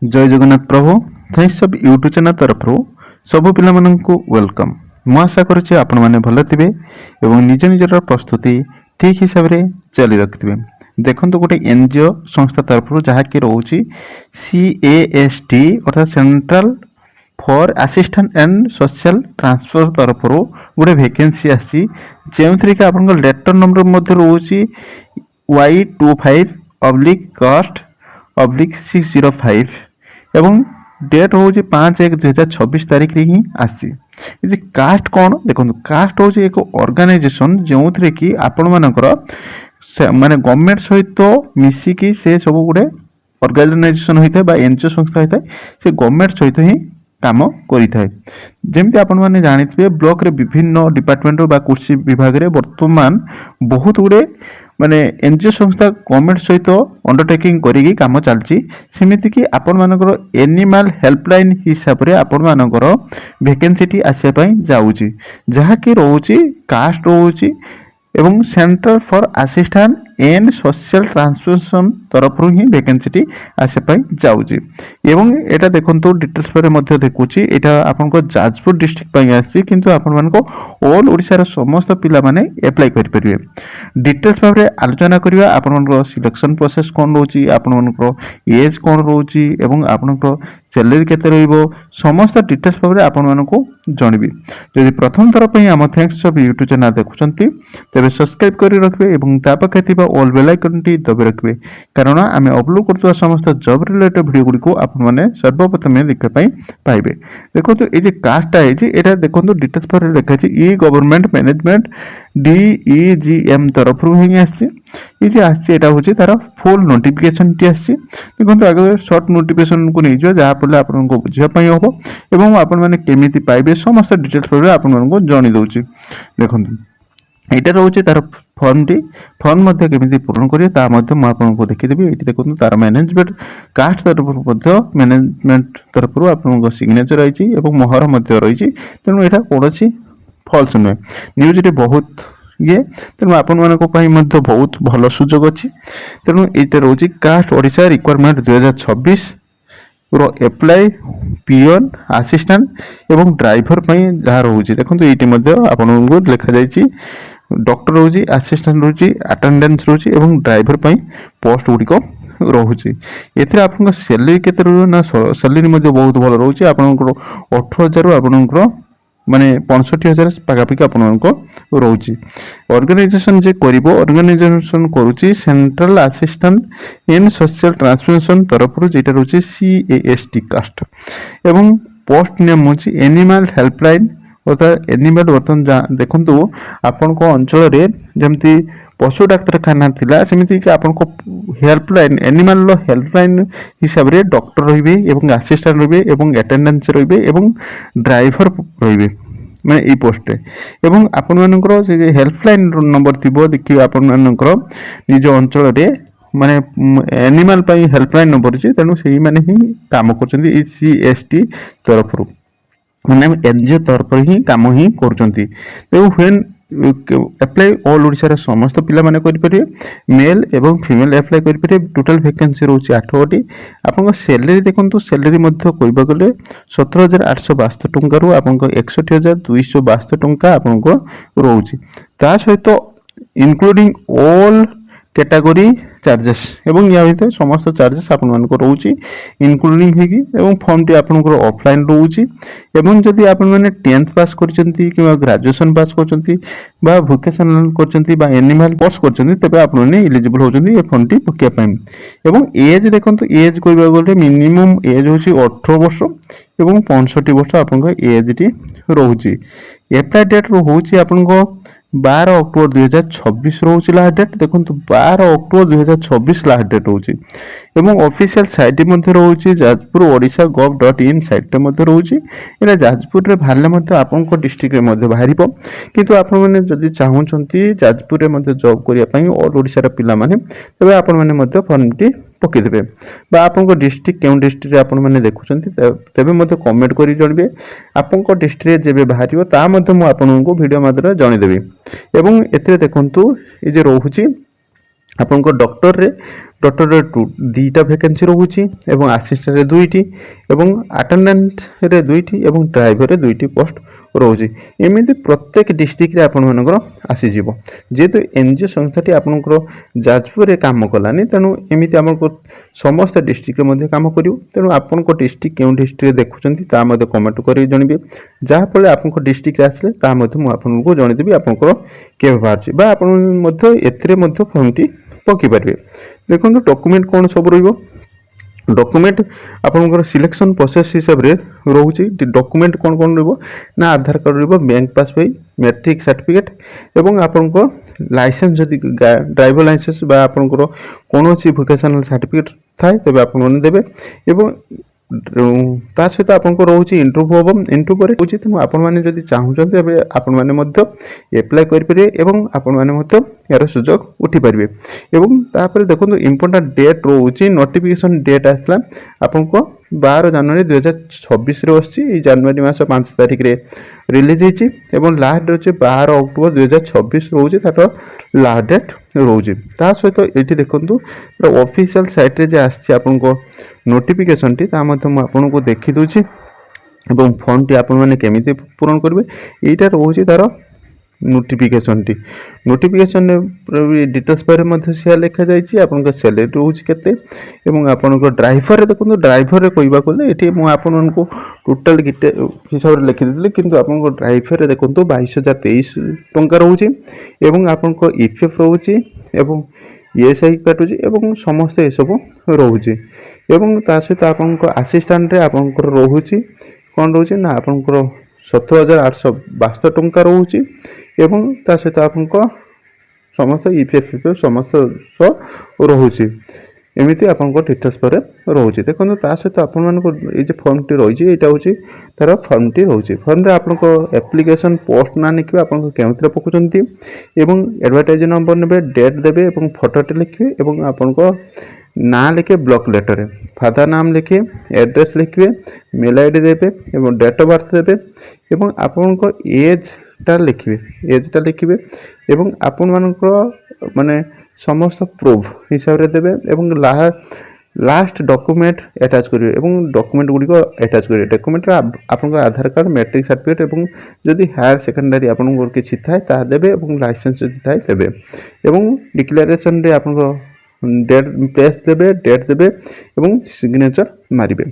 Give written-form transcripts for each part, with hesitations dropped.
जय जगन्नाथ प्रभु thanks of YouTube channel तरफ सबु पिला वेलकम। मु आशा करुच्चे आपण मैंने भल थे और निज निजर प्रस्तुति ठीक हिसाब से चली रखिथे। देखो गोटे एनजीओ संस्था तरफ जहाँकि रोचे CAST अर्थात central for assistant and social transfer तरफ गोटे वैकेंसी आसी जो थी कि आप लेटर नंबर रोचे Y25/CAST/605 एवं डेट हूँ 5/1/2026 तारीख रे ही आसी। कास्ट कौन देखो, कास्ट हूँ एक ऑर्गेनाइजेशन जो थी कि आपण मानकर माने गवर्नमेंट सहित मिसिकी से सब गुड़े ऑर्गेनाइजेशन होता है एनजीओ संस्था होता है, से गवर्नमेंट सहित ही काम करें। जमी आपण मैंने जानी ब्लॉक रे विभिन्न डिपार्टमेंट बा कृषि विभाग रे वर्तमान बहुत गुड़े माने एनजीओ संस्था गवर्नमेंट सहित अंडरटेकिंग करी काम चलती। सेमिति कि आपण मानकर एनिमल हेल्पलाइन हिसाब से आपण मानकर वैकेंसी आसिया जाऊँगी, जहाँकि रोचे कास्ट रोचे एवं centre for assistant and social transformation तरफ ही वैकेंसी आसिया जाऊँगी। एवं एटा देखो डिटेल्स पर देखुची एटा आपन जाजपुर डिस्ट्रिक्ट आसी, किंतु आपण मानको ऑल ओडिशा समस्त पिला माने अप्लाई करि परिबे। डिटेल्स भाव आलोचना करवा आपण सिलेक्शन प्रोसेस कौन रोची, आपण एज कौन रोची एवं आपण सैलरी केते रहइबो समस्त डिटेल्स भाव आपण मानको जानबी। जदि प्रथम थर पे आम थैंक्स ऑफ यूट्यूब चैनल देखुचंती तेबे सब्सक्राइब करि रखबे एवं ता पाखे थिबा ऑल बेल आइकन टी दबे रखबे, कारण आमे अपलोड करथुवा समस्त जॉब रिलेटेड वीडियो गुडी को आपण माने सर्वप्रथम देखा पाइबे। देखो तो ये कास्ट है एटा देखो डिटेल्स पर लिखा है ई गवर्नमेंट मैनेजमेंट DEGM तरफ ही आसी हूँ तार फुल नोटिफिकेशन टी आसी। देखो आगे सर्ट नोटिफिकेशन को नहीं जहाँ फल आपको बुझापी हम और आपण मैंने केमी पाइबे समस्त डिटेल्स पर आपको जन दूसरी। देखो यहाँ रोचे तार फर्म केमी पूरण करें मुझे देखीदेवी। ये देखो तार मैनेजमेंट कास्ट तरफ मैनेजमेंट तरफ आप सिग्नेचर रही मोहर रही, तेणु यहाँ कौन फल्स नुहे न्यूज बहुत ये, तेणु आपण मानी बहुत भल सुजोग अच्छी। तेणु ये रोचे कास्ट ओडिशा रिक्वायरमेंट 2026 एप्लाई पियन असिस्टेंट एवं ड्राइवर जहाँ रोचे। देखो ये आपको लिखा जाइए डॉक्टर रोचे, असिस्टेंट रोचे, अटेंडेंस रोचे एवं ड्राइवर पोस्ट गुड़िक रोचे। एथे आपन सैलरी केते ना सैलरी बहुत भल रोचे। आपनकर 18,000 आपनकर माने 65,000 पाखापाखि आपको रोचे। ऑर्गेनाइजेशन जे करिवो ऑर्गेनाइजेशन करूची central assistant in social transformation तरफ जेटा रोचे CAST कास्ट एवं पोस्ट नेम होची एनिमल हेल्पलाइन अर्थात एनिमल बर्तन देखो आपण अंचल जमती पशु डाक्तखाना थिला सेमिति कि आपन को हेल्पलाइन एनिमल हेल्पलाइन हिसाब रे डॉक्टर रहिबे एवं असिस्टेंट रहिबे एवं अटेंडेंस रहिबे एवं ड्राइवर रहिबे मैं ई पोस्ट एवं आपण मानकर जे हेल्पलाइन नंबर थिबो देखि आपण मानकर निज अंचल रे माने एनिमल पई हेल्पलाइन नंबर अछि, तेनु सेही माने ही काम करछन्ती ई CAST तरफ माने एनजीओ तरफ ही काम ही करछन्ती। तेउ व्हेन अप्लाई ऑल ओडिशा समस्त पिला माने करि परिबे, मेल एवं फीमेल अप्लाई करि परिबे। टोटल वैकेंसी रोचे 8टी। आपन सैलरी देखंतु सैलरी मध्ये कहबा गले 17,862 टंका रु आपन 61,262 टंका आपन को रोचे। ता सहित इंक्लूडिंग ऑल कैटेगरी चार्जेस एवं या भीतर समस्त चार्जेस आपण मानको रोची इंक्लूडिंग हेगी एवं फॉर्म टी आपनकर ऑफलाइन रोची। एवं जदि आपण माने 10th पास करचंती कि ग्रेजुएशन पास करचंती बा वोकेशनल करचंती बा एनिमल कोर्स करचंती तबे आपण माने एलिजिबल होचंती ए फॉर्म टी पकिया पाइम। एवं एज देखंतु एज कहबा गले मिनिमम एज होची 18 वर्ष एवं 65 वर्ष आपनकर एज टी रोची। एप्लाई डेट होची आपनकर 12 अक्टोबर 2026 रोचे लास्ट डेट। देखो 12 अक्टोबर 2026 लास्ट डेट रोचे एवं ऑफिशियल साइट मध्ये रोचे जाजपुर ओडिशा gov.in साइट मध्ये रोचे। एला जाजपुर रे भाले मध्ये आपनको डिस्ट्रिक्ट रे मध्ये बाहरिबो, किंतु आपण माने जदि चाहउचंती जाजपुर रे मध्ये जॉब करिया पई ऑल ओडिशा रे पिला माने तबे आपण माने मध्ये फॉर्म टी पके देबे बा आपनको डिस्ट्रिक्ट केउ डिस्ट्रिक्ट रे आपण माने देखुचंती तबे मध्ये कमेंट करि जणबे। आपनको डिस्ट्रिक्ट रे जेबे बाहरिबो ता मध्ये मु आपनको वीडियो माध्यम जणे देबी। एवं एते देखंतु ए जे रोहुची आपनको डॉक्टर रे ଡକ୍ଟରରେ ଦୁଇଟା ଭ୍ୟାକେନ୍ସି ରହୁଛି ଏବଂ ଆସିଷ୍ଟାଣ୍ଟରେ ଦୁଇଟି ଏବଂ ଆଟେଣ୍ଡାଣ୍ଟରେ ଦୁଇଟି ଏବଂ ଡ୍ରାଇଭରରେ ଦୁଇଟି ପୋଷ୍ଟ ରହୁଛି। ଏମିତି ପ୍ରତ୍ୟେକ ଡିଷ୍ଟ୍ରିକ୍ଟରେ ଆପଣମାନଙ୍କର ଆସିଯିବ। ଯେହେତୁ ଏନ୍ଜିଓ ସଂସ୍ଥାଟି ଆପଣଙ୍କର ଯାଜପୁରରେ କାମ କଲାନି, ତେଣୁ ଏମିତି ଆମକୁ ସମସ୍ତ ଡିଷ୍ଟ୍ରିକ୍ଟରେ ମଧ୍ୟ କାମ କରିବ। ତେଣୁ ଆପଣଙ୍କ ଡିଷ୍ଟ୍ରିକ୍ଟ କେଉଁ ଡିଷ୍ଟ୍ରିକ୍ଟରେ ଦେଖୁଛନ୍ତି ତାହା ମଧ୍ୟ କମେଣ୍ଟ କରି ଜଣାଇବେ। ଯାହାଫଳରେ ଆପଣଙ୍କ ଡିଷ୍ଟ୍ରିକ୍ଟରେ ଆସିଲେ ତାହା ମଧ୍ୟ ମୁଁ ଆପଣଙ୍କୁ ଜଣାଇଦେବି ଆପଣଙ୍କର କେବେ ବାହାରୁଛି, ବା ଆପଣ ମଧ୍ୟ ଏଥିରେ ମଧ୍ୟ ଫର୍ମଟି ପକାଇପାରିବେ। ଦେଖନ୍ତୁ ଡକୁମେଣ୍ଟ କ'ଣ ସବୁ ରହିବ। ଡକୁମେଣ୍ଟ ଆପଣଙ୍କର ସିଲେକ୍ସନ୍ ପ୍ରୋସେସ୍ ହିସାବରେ ରହୁଛି। ଡକୁମେଣ୍ଟ କ'ଣ କ'ଣ ରହିବ ନା ଆଧାର କାର୍ଡ଼ ରହିବ, ବ୍ୟାଙ୍କ ପାସବଇ, ମ୍ୟାଟ୍ରିକ୍ ସାର୍ଟିଫିକେଟ୍ ଏବଂ ଆପଣଙ୍କ ଲାଇସେନ୍ସ, ଯଦି ଡ୍ରାଇଭର ଲାଇସେନ୍ସ ବା ଆପଣଙ୍କର କୌଣସି ଭୋକେସନାଲ୍ ସାର୍ଟିଫିକେଟ୍ ଥାଏ ତେବେ ଆପଣମାନେ ଦେବେ। ଏବଂ ତା ସହିତ ଆପଣଙ୍କର ରହୁଛି ଇଣ୍ଟରଭ୍ୟୁ ହେବ। ଇଣ୍ଟରଭ୍ୟୁ ପରେ ରହୁଛି, ତେଣୁ ଆପଣମାନେ ଯଦି ଚାହୁଁଛନ୍ତି ତେବେ ଆପଣମାନେ ମଧ୍ୟ ଆପ୍ଲାଏ କରିପାରିବେ ଏବଂ ଆପଣମାନେ ମଧ୍ୟ ଏହାର ସୁଯୋଗ ଉଠିପାରିବେ। ଏବଂ ତାପରେ ଦେଖନ୍ତୁ ଇମ୍ପୋର୍ଟାଣ୍ଟ ଡେଟ୍ ରହୁଛି। ନୋଟିଫିକେସନ୍ ଡେଟ୍ ଆସିଥିଲା ଆପଣଙ୍କ 12 ଜାନୁଆରୀ 2026ରେ ଆସିଛି। ଏଇ ଜାନୁଆରୀ ମାସ 5 ତାରିଖରେ ରିଲିଜ୍ ହେଇଛି ଏବଂ ଲାଷ୍ଟ ଡେଟ୍ ହେଉଛି 12 ଅକ୍ଟୋବର 2026 ରହୁଛି, ତାର ଲାଷ୍ଟ ଡେଟ୍ ରହୁଛି। ତା ସହିତ ଏଇଠି ଦେଖନ୍ତୁ ଅଫିସିଆଲ ସାଇଟ୍ରେ ଯେ ଆସିଛି ଆପଣଙ୍କ ନୋଟିଫିକେସନ୍ଟି, ତା ମଧ୍ୟ ମୁଁ ଆପଣଙ୍କୁ ଦେଖିଦେଉଛି ଏବଂ ଫର୍ମଟି ଆପଣମାନେ କେମିତି ପୂରଣ କରିବେ ଏଇଟା ରହୁଛି ତାର ନୋଟିଫିକେସନ୍ଟି। ନୋଟିଫିକେସନ୍ରେ ଡିଟେଲ୍ସ ପରେ ମଧ୍ୟ ସେୟା ଲେଖାଯାଇଛି। ଆପଣଙ୍କ ସାଲେରୀ ରହୁଛି କେତେ ଏବଂ ଆପଣଙ୍କ ଡ୍ରାଇଭରରେ ଦେଖନ୍ତୁ, ଡ୍ରାଇଭରରେ କହିବାକୁ ଗଲେ ଏଠି ମୁଁ ଆପଣଙ୍କୁ ଟୋଟାଲ୍ ହିସାବରେ ଲେଖିଦେଇଥିଲି, କିନ୍ତୁ ଆପଣଙ୍କ ଡ୍ରାଇଭରରେ ଦେଖନ୍ତୁ 22,023 ଟଙ୍କା ରହୁଛି ଏବଂ ଆପଣଙ୍କ ଇପିଏଫ୍ ରହୁଛି ଏବଂ ଇଏସ୍ଆଇ କାଟୁଛି ଏବଂ ସମସ୍ତ ଏସବୁ ରହୁଛି। ଏବଂ ତା ସହିତ ଆପଣଙ୍କ ଆସିଷ୍ଟାଣ୍ଟରେ ଆପଣଙ୍କର ରହୁଛି କ'ଣ ରହୁଛି ନା ଆପଣଙ୍କର 17,872 ଟଙ୍କା ରହୁଛି ଏବଂ ତା ସହିତ ଆପଣଙ୍କ ସମସ୍ତ ଇପିଏଫ୍ ସମସ୍ତ ରହୁଛି। ଏମିତି ଆପଣଙ୍କ ଡିଟେଲ୍ସ ପରେ ରହୁଛି। ଦେଖନ୍ତୁ ତା ସହିତ ଆପଣମାନଙ୍କ ଏଇ ଯେ ଫର୍ମଟି ରହିଛି ଏଇଟା ହେଉଛି ତାର ଫର୍ମଟି ରହୁଛି। ଫର୍ମରେ ଆପଣଙ୍କ ଆପ୍ଲିକେସନ୍ ପୋଷ୍ଟ ନାଁ ଲେଖିବେ, ଆପଣଙ୍କ କେଉଁଥିରେ ପକାଉଛନ୍ତି ଏବଂ ଆଡ଼ଭର୍ଟାଇଜ ନମ୍ବର ନେବେ, ଡେଟ୍ ଦେବେ ଏବଂ ଫଟୋଟି ଲେଖିବେ ଏବଂ ଆପଣଙ୍କ ନାଁ ଲେଖିବେ ବ୍ଲକ୍ ଲେଟରରେ, ଫାଦର ନାମ ଲେଖିବେ, ଆଡ୍ରେସ୍ ଲେଖିବେ, ମେଲ୍ ଆଇ ଡ଼ି ଦେବେ ଏବଂ ଡେଟ୍ ଅଫ୍ ବାର୍ଥ ଦେବେ ଏବଂ ଆପଣଙ୍କ ଏଜ୍ଟା ଲେଖିବେ ଏବଂ ଆପଣମାନଙ୍କର ମାନେ ସମସ୍ତ ପ୍ରୁଫ୍ ହିସାବରେ ଦେବେ ଏବଂ ଲାଷ୍ଟ ଡକୁମେଣ୍ଟ ଆଟାଚ୍ କରିବେ ଏବଂ ଡକୁମେଣ୍ଟ ଗୁଡ଼ିକ ଆଟାଚ୍ କରିବେ। ଡକୁମେଣ୍ଟରେ ଆପଣଙ୍କର ଆଧାର କାର୍ଡ଼, ମ୍ୟାଟ୍ରିକ୍ ସାର୍ଟିଫିକେଟ୍ ଏବଂ ଯଦି ହାୟର ସେକେଣ୍ଡାରୀ ଆପଣଙ୍କର କିଛି ଥାଏ ତାହା ଦେବେ ଏବଂ ଲାଇସେନ୍ସ ଯଦି ଥାଏ ଦେବେ ଏବଂ ଡିକ୍ଲାରେସନରେ ଆପଣଙ୍କ ପ୍ଲେସ୍ ଦେବେ, ଡେଟ୍ ଦେବେ ଏବଂ ସିଗ୍ନେଚର ମାରିବେ।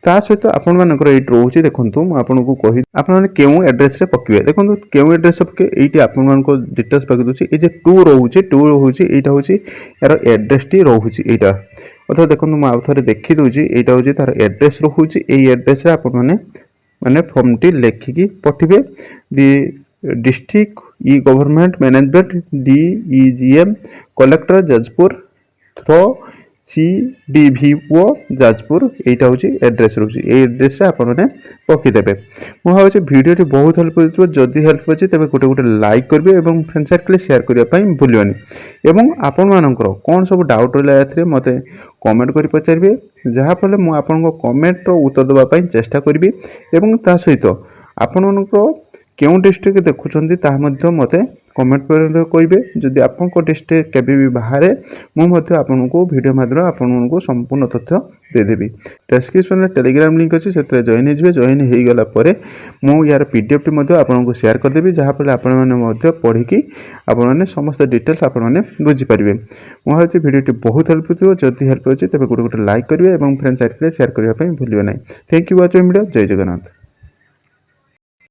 ତା ସହିତ ଆପଣମାନଙ୍କର ଏଇଠି ରହୁଛି, ଦେଖନ୍ତୁ ମୁଁ ଆପଣଙ୍କୁ କହିବି ଆପଣମାନେ କେଉଁ ଆଡ୍ରେସରେ ପକାଇବେ। ଦେଖନ୍ତୁ କେଉଁ ଆଡ୍ରେସରେ ପକାଇବେ, ଏଇଠି ଆପଣମାନଙ୍କ ଡିଟେଲ୍ସ ପକାଇ ଦେଉଛି। ଏଇ ଯେ ଟୁ ରହୁଛି ଏଇଟା ହେଉଛି ଏହାର ଆଡ୍ରେସଟି ରହୁଛି ଏଇଟା। ଅର୍ଥାৎ ଦେଖନ୍ତୁ ମୁଁ ଆଉ ଥରେ ଦେଖିଦେଉଛି, ଏଇଟା ହେଉଛି ତାର ଆଡ୍ରେସ ରହୁଛି। ଏଇ ଆଡ୍ରେସରେ ଆପଣମାନେ ଫର୍ମଟି ଲେଖିକି ପଠାଇବେ। The district e government management DEGM collector Jajpur CDVO Jajpur, ଏଇଟା ହେଉଛି ଆଡ୍ରେସ୍ ରହୁଛି। ଏଇ ଆଡ୍ରେସରେ ଆପଣମାନେ ପକାଇଦେବେ। ମୁଁ ଭାବୁଛି ଭିଡ଼ିଓଟି ବହୁତ ହେଲ୍ପ କରିଥିବ। ଯଦି ହେଲ୍ପ ଅଛି ତେବେ ଗୋଟେ ଲାଇକ୍ କରିବେ ଏବଂ ଫ୍ରେଣ୍ଡ ସାର୍କଲରେ ସେୟାର କରିବା ପାଇଁ ଭୁଲିବେନି ଏବଂ ଆପଣମାନଙ୍କର କ'ଣ ସବୁ ଡାଉଟ୍ ରହିଲା ଏଥିରେ ମୋତେ କମେଣ୍ଟ କରି ପଚାରିବେ, ଯାହାଫଳରେ ମୁଁ ଆପଣଙ୍କ କମେଣ୍ଟର ଉତ୍ତର ଦେବା ପାଇଁ ଚେଷ୍ଟା କରିବି ଏବଂ ତା ସହିତ ଆପଣମାନଙ୍କର କେଉଁ ଡିଷ୍ଟ୍ରିକ୍ଟ ଦେଖୁଛନ୍ତି ତାହା ମଧ୍ୟ ମୋତେ କମେଣ୍ଟ କରି କହିବେ। ଯଦି ଆପଣଙ୍କ ଡିଷ୍ଟ୍ରିକ୍ଟ କେବେ ବି ବାହାରେ ମୁଁ ମଧ୍ୟ ଆପଣଙ୍କୁ ଭିଡ଼ିଓ ମାଧ୍ୟମରେ ଆପଣଙ୍କୁ ସମ୍ପୂର୍ଣ୍ଣ ତଥ୍ୟ ଦେଇଦେବି। ଡେସ୍କ୍ରିପସନରେ ଟେଲିଗ୍ରାମ ଲିଙ୍କ୍ ଅଛି, ସେଥିରେ ଜଏନ୍ ହେଇଯିବେ। ଜଏନ୍ ହେଇଗଲା ପରେ ମୁଁ ୟାର PDF ଟି ମଧ୍ୟ ଆପଣଙ୍କୁ ସେୟାର କରିଦେବି, ଯାହାଫଳରେ ଆପଣମାନେ ମଧ୍ୟ ପଢ଼ିକି ଆପଣମାନେ ସମସ୍ତ ଡିଟେଲ୍ସ ଆପଣମାନେ ବୁଝିପାରିବେ। ମୁଁ ଭାବୁଛି ଭିଡ଼ିଓଟି ବହୁତ ହେଲ୍ପ କରିଥିବ। ଯଦି ହେଲ୍ପ ଅଛି ତେବେ ଗୋଟେ ଲାଇକ୍ କରିବେ ଏବଂ ଫ୍ରେଣ୍ଡ ସାର୍କଲରେ ସେୟାର କରିବା ପାଇଁ ଭୁଲିବେ ନାହିଁ। Thank you watching video. Jai Jagannath.